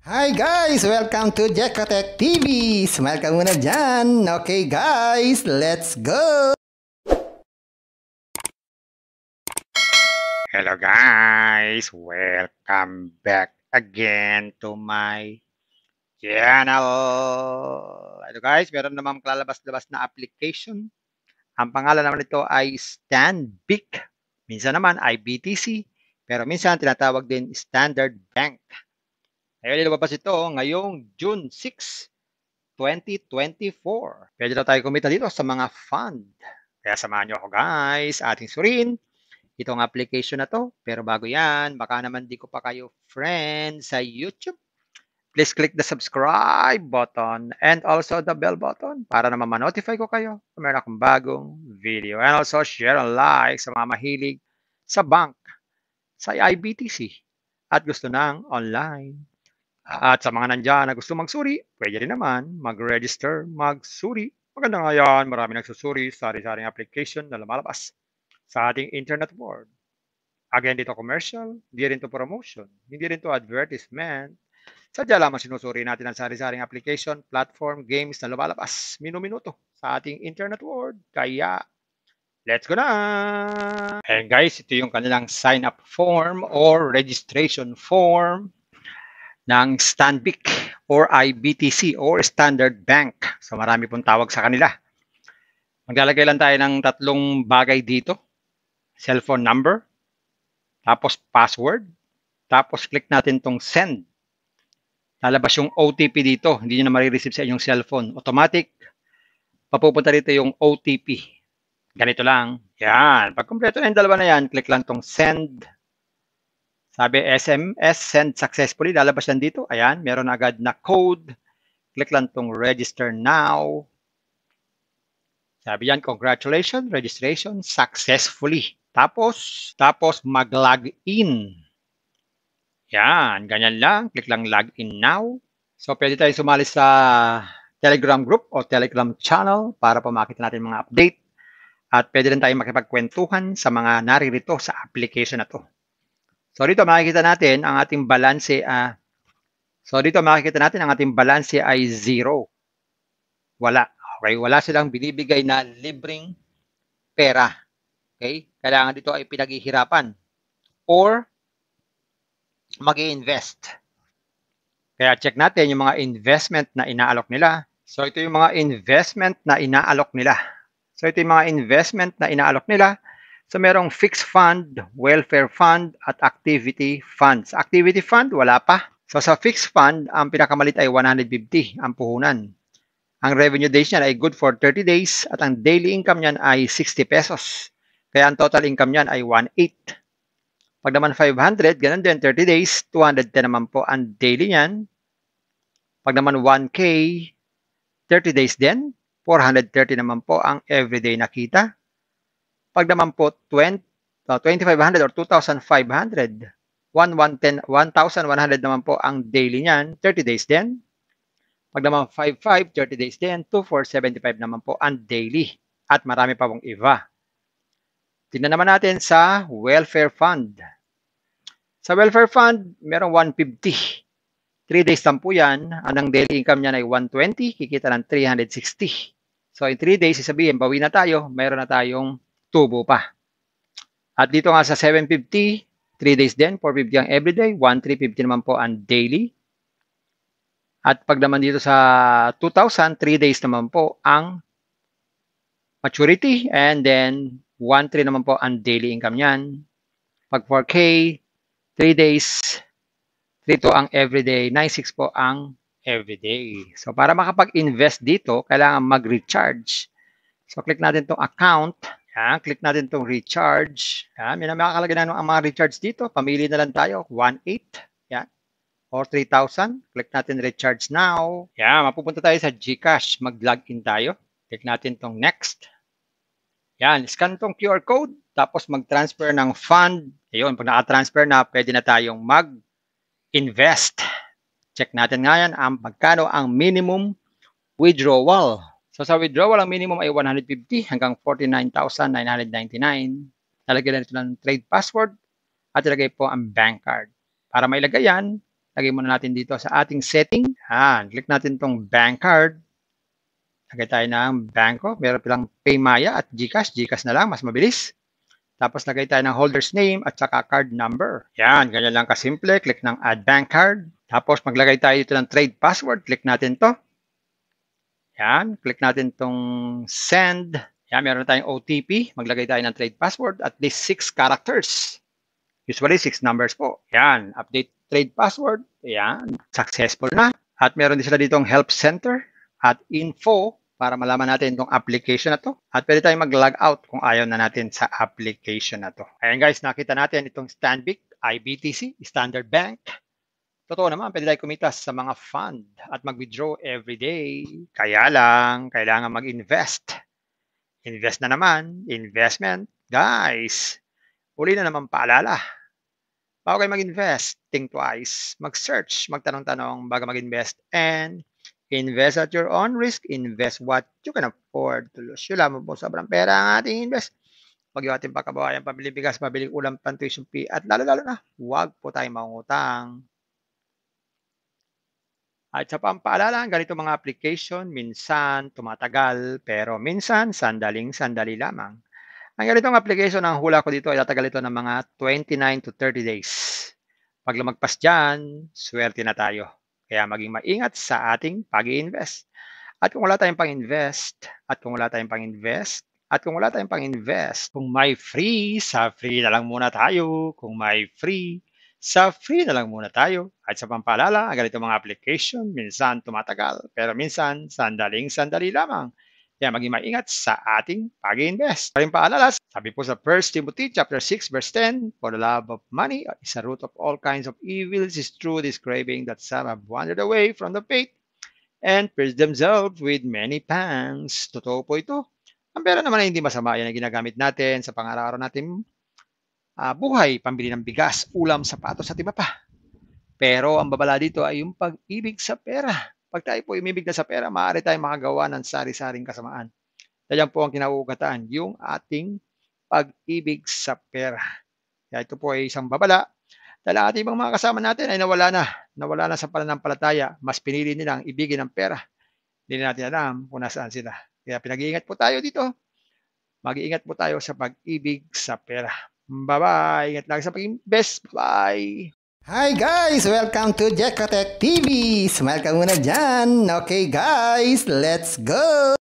Hi guys! Welcome to Jekotech TV! Smile ka muna dyan! Okay guys, let's go! Hello guys! Welcome back again to my channel! Hello guys, meron naman lalabas-labas na application. Ang pangalan naman nito ay Stanbic. Minsan naman ay BTC, pero minsan tinatawag din Standard Bank. Ngayon nilabas ito ngayong June 6, 2024. Pwede na tayo kumita dito sa mga fund. Kaya samahan nyo ako guys, ating suriin itong application na to. Pero bago yan, baka naman di ko pa kayo friend sa YouTube. Please click the subscribe button and also the bell button para naman ma-notify ko kayo kung meron akong bagong video. And also share and like sa mga mahilig sa bank, sa IBTC at gusto ng online. At sa mga nandyan na gusto magsuri, pwede rin naman mag-register, magsuri. Maganda nga yan, marami nagsusuri sa sari-saring application na lumalabas sa ating internet world. Again, dito commercial, hindi rin to promotion, hindi rin to advertisement. Sadya lamang sinusuri natin ang sari-saring application, platform, games na lumalabas minu-minuto sa ating internet world. Kaya, let's go na! And guys, ito yung kanilang sign-up form or registration form ng Stanbic or IBTC or Standard Bank. So marami pong tawag sa kanila. Maglalagay lang tayo ng tatlong bagay dito. Cellphone number, tapos password, tapos click natin tong send. Lalabas yung OTP dito. Hindi nyo na marireceive sa inyong cellphone. Automatic, papupunta dito yung OTP. Ganito lang. Yan. Pag kumpleto na yung dalawa na yan, click lang tong send. Sabi SMS, send successfully. Lalabas yan dito. Ayan, meron agad na code. Click lang tong register now. Sabi yan, congratulations, registration successfully. Tapos mag-log in. Yan, ganyan lang. Click lang log in now. So, pwede tayo sumali sa Telegram group o Telegram channel para pa makita natin mga update. At pwede rin tayo makipagkwentuhan sa mga naririto sa application na to. So, dito makikita natin ang ating balanse. Ay 0. Wala. Okay, wala silang binibigay na libreng pera. Okay? Kailangan dito ay pinaghihirapan or mag-i-invest. Kaya check natin yung mga investment na inaalok nila. So ito yung mga investment na inaalok nila. So merong fixed fund, welfare fund, at activity funds. Activity fund, wala pa. So sa fixed fund, ang pinakamalit ay 150 ang puhunan. Ang revenue days niyan ay good for 30 days at ang daily income niyan ay 60 pesos. Kaya ang total income niyan ay 1.8. Pag naman 500, ganun din 30 days, 210 naman po ang daily niyan. Pag naman 1K, 30 days din, 430 naman po ang everyday nakita. Pag naman po 2,500 or 2,500, 1,100 naman po ang daily niyan, 30 days din. Pag naman 5,500, 30 days din, 2,475 naman po ang daily. At marami pa pong iba. Tingnan naman natin sa welfare fund. Sa welfare fund, merong 150. 3 days lang po yan. Ang daily income niyan ay 120. Kikita ng 360. So, in 3 days, isabihin, bawi na tayo. Mayroon na tayong tubo pa. At dito nga sa 750, 3 days din. 450 ang everyday. 1,350 naman po ang daily. At pag naman dito sa 2,000, 3 days naman po ang maturity. And then, 1,300 naman po ang daily income niyan. Pag 4K, 3 days, 3 ang everyday, 9,600 po ang everyday. So, para makapag-invest dito, kailangan mag-recharge. So, click natin itong account. Yan, click natin itong recharge. Yan, may makakalagay na ang mga recharge dito. Pamili na lang tayo, 1,800. Yan. Or 3,000. Click natin recharge now. Yan, mapupunta tayo sa GCash. Mag-login tayo. Click natin itong next. Yan, scan itong QR code. Tapos mag-transfer ng fund. Ayun, pag naka-transfer na, pwede na tayong mag-invest. Check natin nga yan, magkano ang minimum withdrawal. So sa withdrawal, ang minimum ay 150 hanggang 49,999. Lalagyan na ito ng trade password at ilagay po ang bank card. Para mailagay yan, Lagay muna natin dito sa ating setting. Yan, click natin itong bank card. Lagay tayo ng Banko. Meron pilang Paymaya at GCash. GCash na lang, mas mabilis. Tapos lagay tayo ng holder's name at saka card number. Yan, ganyan lang kasimple. Click ng Add Bank Card. Tapos maglagay tayo dito ng trade password. Click natin to. Yan, click natin tong Send. Yan, meron tayong OTP. Maglagay tayo ng trade password at least 6 characters. Usually 6 numbers po. Yan, update trade password. Yan, successful na. At meron din sila ditong Help Center at Info para malaman natin itong application na to. At pwede tayong mag-log out kung ayaw na natin sa application na to. Ayan guys, nakita natin itong Stanbic, IBTC, Standard Bank. Totoo naman, pwede tayo kumitas sa mga fund at mag-withdraw everyday. Kaya lang, kailangan mag-invest. Invest na naman, investment. Guys, uli na naman paalala. Bago kayo mag-invest, think twice. Mag-search, magtanong-tanong bago mag-invest. And invest at your own risk. Invest what you can afford to lose. Wala mo po sobrang pera ang ating invest. Huwag yung ating pagkabawayan, pabili bigas, pabili ulam, tuition fee. At lalo-lalo na, huwag po tayong mangutang. At sa pampaalala, ganito mga application, minsan tumatagal, pero minsan sandaling-sandali lamang. Ang ganitong application, ang hula ko dito ay tatagal ito ng mga 29 to 30 days. Pag lumagpas dyan, swerte na tayo. Kaya maging maingat sa ating pag-i-invest. At kung wala tayong pang-invest, kung may free, sa free na lang muna tayo. Kung may free, sa free na lang muna tayo. At sa pampaalala, ang ganito mga application, minsan tumatagal, pero minsan sandaling-sandali lamang. Kaya maging maingat sa ating pag-i-invest. Paring paalala, sabi po sa 1 Timothy chapter 6 verse 10, for the love of money is a root of all kinds of evils. Is true this craving that some have wandered away from the faith and pierced themselves with many pangs. Totoo po ito. Ang pera naman ay hindi masama. Yan ang ginagamit natin sa pang-araw-araw natin buhay, pambili ng bigas, ulam, sapatos at iba pa. Pero ang babala dito ay yung pag-ibig sa pera. Pag tayo po umibig na sa pera, maaari tayong makagawa ng sari-saring kasamaan. Yan po ang kinauugatan, yung ating pag-ibig sa pera. Kaya ito po ay isang babala. Dahil ang ating mga kasama natin ay nawala na sa pananampalataya. Mas pinili nilang ibigin ang pera. Hindi natin alam kung nasaan sila. Kaya pinag-iingat po tayo dito. Mag-iingat po tayo sa pag-ibig sa pera. Bye-bye. Ingat lang sa pag-invest. Bye. Hi guys! Welcome to Jekotech TV! Smile ka muna dyan! Okay guys, let's go!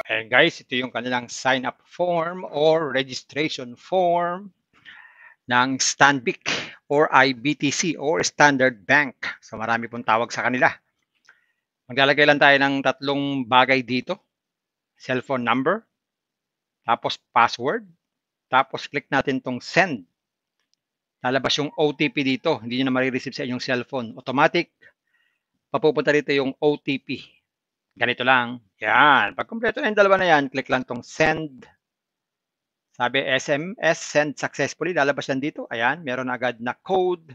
And guys, ito yung kanilang sign-up form or registration form ng Stanbic or IBTC or Standard Bank. So marami pong tawag sa kanila. Maglalagay lang tayo ng 3 bagay dito. Cellphone number, tapos password, tapos click natin tong send. Lalabas yung OTP dito. Hindi nyo na marireceive sa inyong cellphone. Automatic, papupunta dito yung OTP. Ganito lang. Yan. Pag kumpleto na yung dalawa na yan, click lang tong send. Sabi SMS, send successfully. Lalabas yan dito. Ayan, meron agad na code.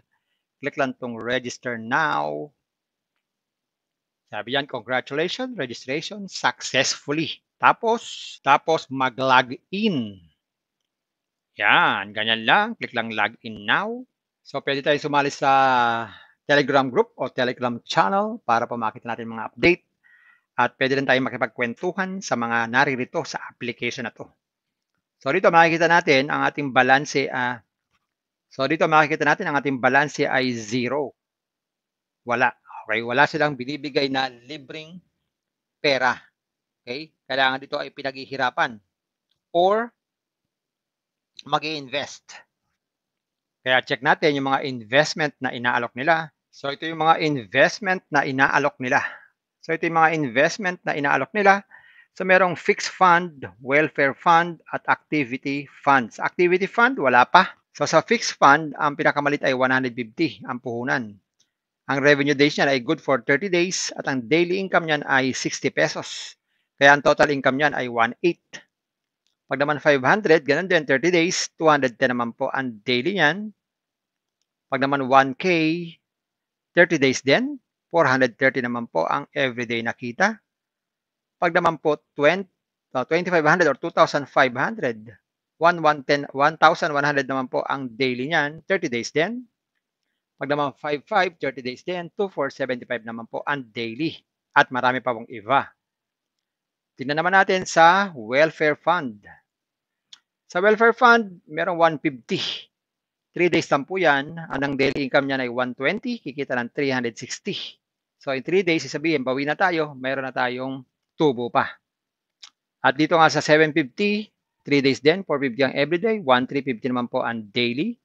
Click lang tong register now. Sabi yan, congratulations, registration successfully. Tapos mag-log in. Yan, ganyan lang. Click lang login now. So, pwede tayo sumali sa Telegram group o Telegram channel para pa makita natin mga update. At pwede rin tayo makipagkwentuhan sa mga naririto sa application na to. So, dito makikita natin ang ating balanse. Ay 0. Wala. Okay, wala silang binibigay na libreng pera. Okay? Kailangan dito ay pinaghihirapan or mag-i-invest. Kaya check natin yung mga investment na inaalok nila. So ito yung mga investment na inaalok nila. So merong fixed fund, welfare fund, at activity funds. Activity fund, wala pa. So sa fixed fund, ang pinakamalit ay 150 ang puhunan. Ang revenue days niyan ay good for 30 days at ang daily income niyan ay 60 pesos. Kaya ang total income niyan ay 1.8. Pag naman 500, ganun din, 30 days, 210 naman po ang daily niyan. Pag naman 1K, 30 days din, 430 naman po ang everyday nakita. Pag naman po 2,500 or 2,500, 1,100 naman po ang daily niyan, 30 days din. Pag naman 5,500, 30 days din. 2,475 naman po ang daily. At marami pa pong iba. Tingnan naman natin sa welfare fund. Sa welfare fund, merong 150. 3 days lang po yan. Ang daily income niyan ay 120. Kikita ng 360. So, in 3 days, isabihin, bawi na tayo. Mayroon na tayong tubo pa. At dito nga sa 750, 3 days din. 450 ang everyday. 1,350 naman po ang daily.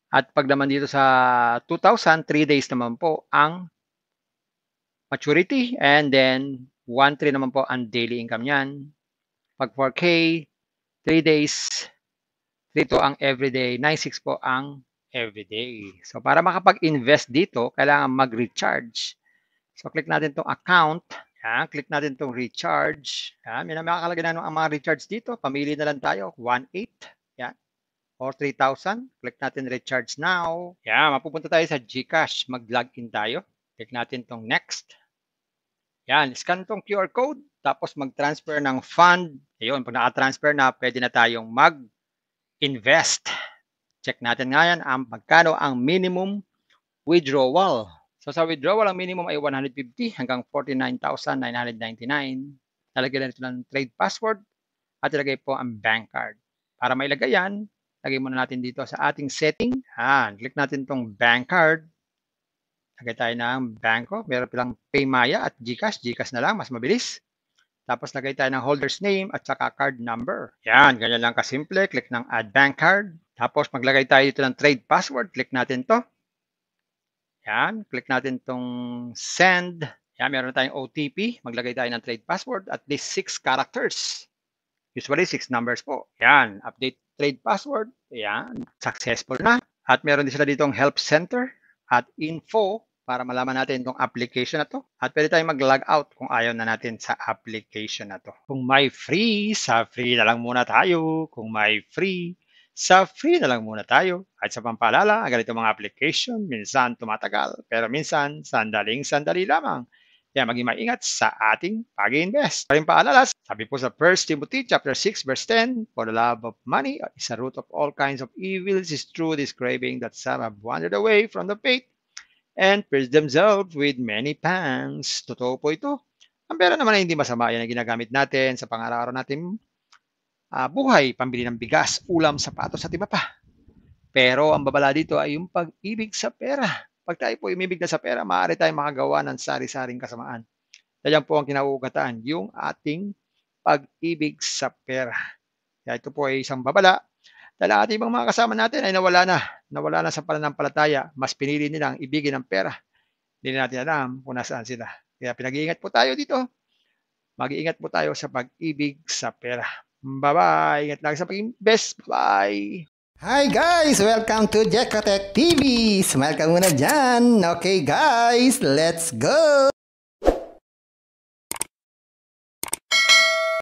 At pag naman dito sa 2,000, 3 days naman po ang maturity. And then, 1,300 naman po ang daily income niyan. Pag 4K, 3 days, 3 to ang everyday, 9,600 po ang everyday. So, para makapag-invest dito, kailangan mag-recharge. So, click natin itong account. Yan, click natin itong recharge. Yan, may nakakalagay na ang mga recharge dito. Pamili na lang tayo, 1,800. Yan. Or 3,000. Click natin recharge now. Yan, mapupunta tayo sa GCash. Mag-login tayo. Click natin itong next. Yan, scan itong QR code. Tapos mag-transfer ng fund. Ayun, pag naka-transfer na, pwede na tayong mag-invest. Check natin nga yan, magkano ang minimum withdrawal. So sa withdrawal, ang minimum ay 150 hanggang 49,999. Lalagyan na ito ng trade password at ilagay po ang bank card. Para mailagay yan, lagay muna natin dito sa ating setting. Click natin itong bank card. Lagay tayo ng banko. Meron pilang Paymaya at GCash. GCash na lang, mas mabilis. Tapos lagay tayo ng holder's name at saka card number. Yan, ganyan lang kasimple. Click ng add bank card. Tapos maglagay tayo dito ng trade password. Click natin to. Yan, click natin tong send. Yan, meron tayong OTP. Maglagay tayo ng trade password at least 6 characters. Usually 6 numbers po. Yan, update trade password. Yan, successful na. At meron din sila ditong help center at info para malaman natin itong application na to. At pwede tayong mag-log out kung ayaw na natin sa application na to. Kung may free, sa free na lang muna tayo. Kung may free, sa free na lang muna tayo. At sa pampaalala, ang ganito mga application, minsan tumatagal, pero minsan sandaling-sandali lamang. Kaya maging maingat sa ating pag-invest. Paring paalala, sabi po sa 1 Timothy chapter 6 verse 10, for the love of money is a root of all kinds of evils, is true this craving that some have wandered away from the faith and pierced themselves with many pangs. Totoo po ito. Ang pera naman ay hindi masama. Yan ang ginagamit natin sa pang-araw-araw natin buhay, pambili ng bigas, ulam, sapatos at iba pa. Pero ang babala dito ay yung pag-ibig sa pera. Pag tayo po umibig na sa pera, maaari tayong makagawa ng sari-saring kasamaan. Yan po ang kinauugatan, yung ating pag-ibig sa pera. Kaya ito po ay isang babala. Dahil ang ating mga kasama natin ay nawala na sa pananampalataya. Mas pinili nilang ibigin ang pera. Hindi natin alam kung nasaan sila. Kaya pinag-iingat po tayo dito. Mag-iingat po tayo sa pag-ibig sa pera. Bye-bye. Ingat lang sa pag-invest. Bye. Hi guys! Welcome to Jekatech TV! Smile ka muna dyan! Okay guys, let's go!